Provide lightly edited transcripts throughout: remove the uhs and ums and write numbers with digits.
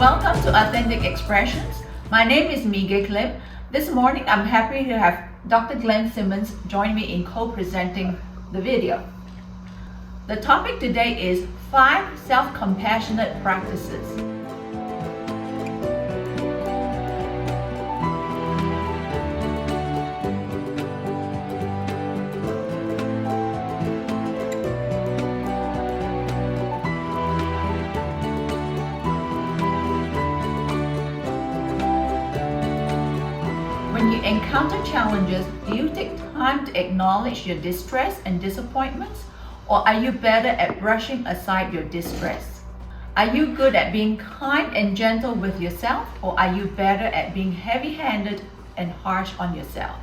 Welcome to Authentic Expressions. My name is Mige Klim. This morning I'm happy to have Dr. Glenn Simmons join me in co-presenting the video. The topic today is 5 self-compassionate practices. When you encounter challenges, do you take time to acknowledge your distress and disappointments? Or are you better at brushing aside your distress? Are you good at being kind and gentle with yourself? Or are you better at being heavy-handed and harsh on yourself?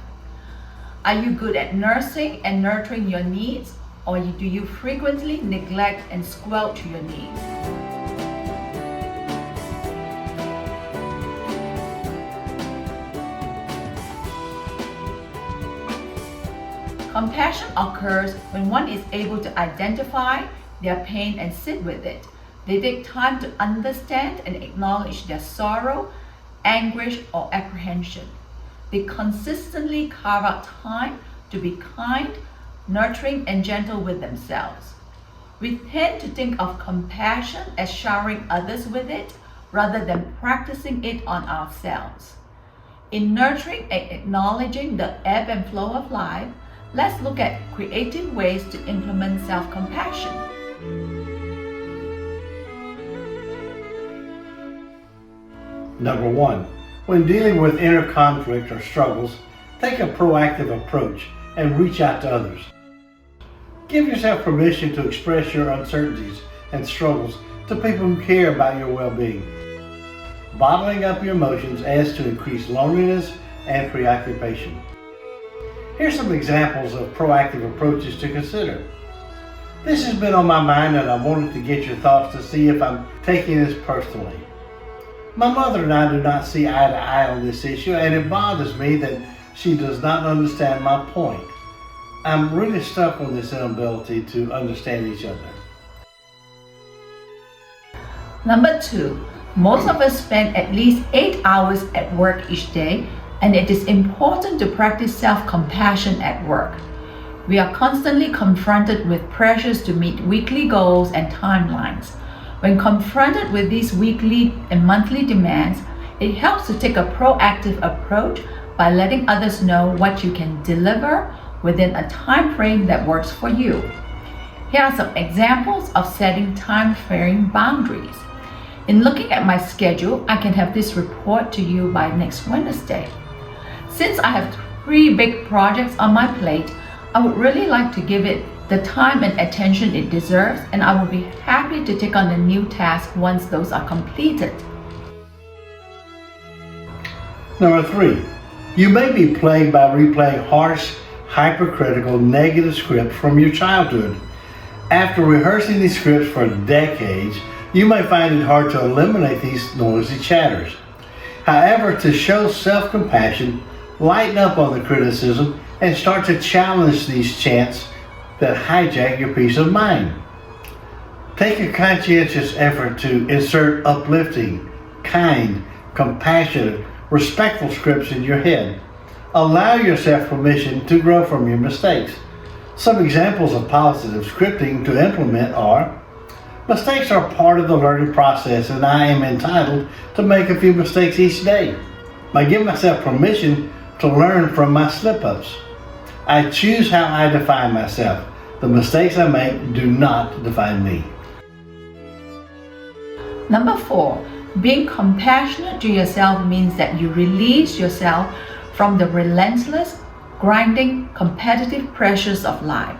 Are you good at nursing and nurturing your needs? Or do you frequently neglect and squelch your needs? Compassion occurs when one is able to identify their pain and sit with it. They take time to understand and acknowledge their sorrow, anguish, or apprehension. They consistently carve out time to be kind, nurturing, and gentle with themselves. We tend to think of compassion as showering others with it rather than practicing it on ourselves. In nurturing and acknowledging the ebb and flow of life, let's look at creative ways to implement self-compassion. Number 1, when dealing with inner conflict or struggles, take a proactive approach and reach out to others. Give yourself permission to express your uncertainties and struggles to people who care about your well-being. Bottling up your emotions adds to increased loneliness and preoccupation. Here's some examples of proactive approaches to consider. This has been on my mind and I wanted to get your thoughts to see if I'm taking this personally. My mother and I do not see eye to eye on this issue, and it bothers me that she does not understand my point. I'm really stuck on this inability to understand each other. Number 2, most of us spend at least 8 hours at work each day, and it is important to practice self-compassion at work. We are constantly confronted with pressures to meet weekly goals and timelines. When confronted with these weekly and monthly demands, it helps to take a proactive approach by letting others know what you can deliver within a time frame that works for you. Here are some examples of setting time-frame boundaries. In looking at my schedule, I can have this report to you by next Wednesday. Since I have 3 big projects on my plate, I would really like to give it the time and attention it deserves, and I will be happy to take on a new task once those are completed. Number 3, you may be plagued by replaying harsh, hypercritical, negative scripts from your childhood. After rehearsing these scripts for decades, you may find it hard to eliminate these noisy chatters. However, to show self-compassion, lighten up on the criticism and start to challenge these chants that hijack your peace of mind. Take a conscientious effort to insert uplifting, kind, compassionate, respectful scripts in your head. Allow yourself permission to grow from your mistakes. Some examples of positive scripting to implement are: mistakes are part of the learning process, and I am entitled to make a few mistakes each day. I give myself permission to learn from my slip-ups. I choose how I define myself. The mistakes I make do not define me. Number 4, being compassionate to yourself means that you release yourself from the relentless, grinding, competitive pressures of life.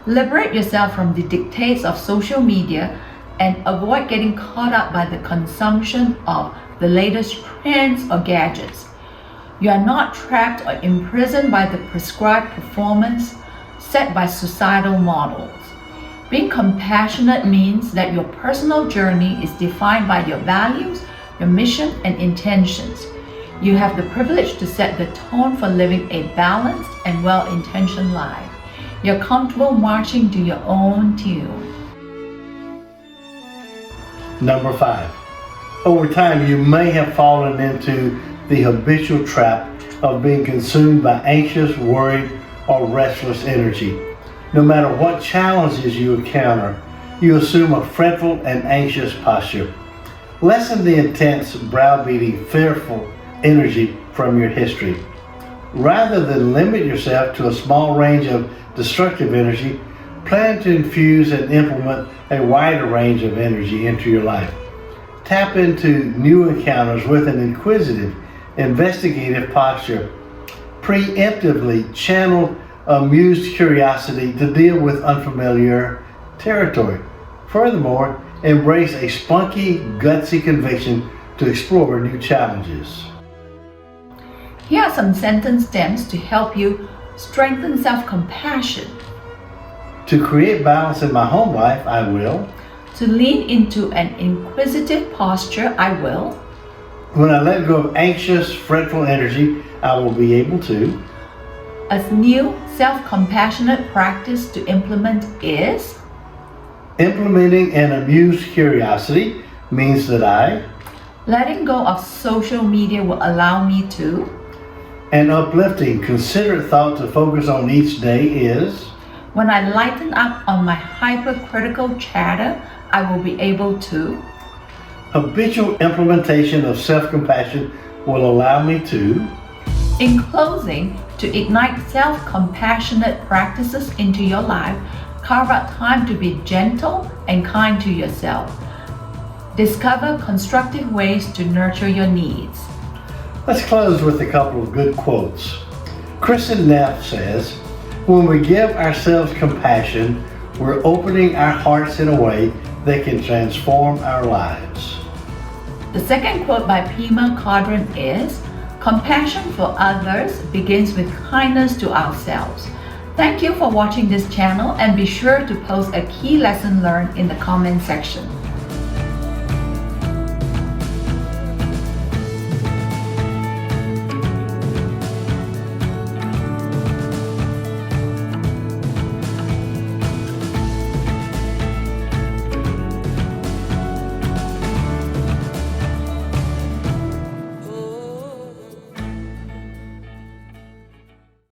Liberate yourself from the dictates of social media and avoid getting caught up by the consumption of the latest trends or gadgets. You are not trapped or imprisoned by the prescribed performance set by societal models. Being compassionate means that your personal journey is defined by your values, your mission, and intentions. You have the privilege to set the tone for living a balanced and well-intentioned life. You're comfortable marching to your own tune. Number 5, Over time, you may have fallen into the habitual trap of being consumed by anxious, worried, or restless energy. No matter what challenges you encounter, you assume a fretful and anxious posture. Lessen the intense, browbeating, fearful energy from your history. Rather than limit yourself to a small range of destructive energy, plan to infuse and implement a wider range of energy into your life. Tap into new encounters with an inquisitive, investigative posture. Preemptively channel amused curiosity to deal with unfamiliar territory. Furthermore, embrace a spunky, gutsy conviction to explore new challenges. Here are some sentence stems to help you strengthen self-compassion. To create balance in my home life, I will. To lean into an inquisitive posture, I will. When I let go of anxious, fretful energy, I will be able to. A new self-compassionate practice to implement is. Implementing an amused curiosity means that I. Letting go of social media will allow me to. An uplifting, considerate thought to focus on each day is. When I lighten up on my hypercritical chatter, I will be able to. Habitual implementation of self-compassion will allow me to. In closing, to ignite self-compassionate practices into your life, carve out time to be gentle and kind to yourself. Discover constructive ways to nurture your needs. Let's close with a couple of good quotes. Kristen Neff says, "When we give ourselves compassion, we're opening our hearts in a way that can transform our lives." The second quote by Pema Chodron is, "Compassion for others begins with kindness to ourselves." Thank you for watching this channel, and be sure to post a key lesson learned in the comment section.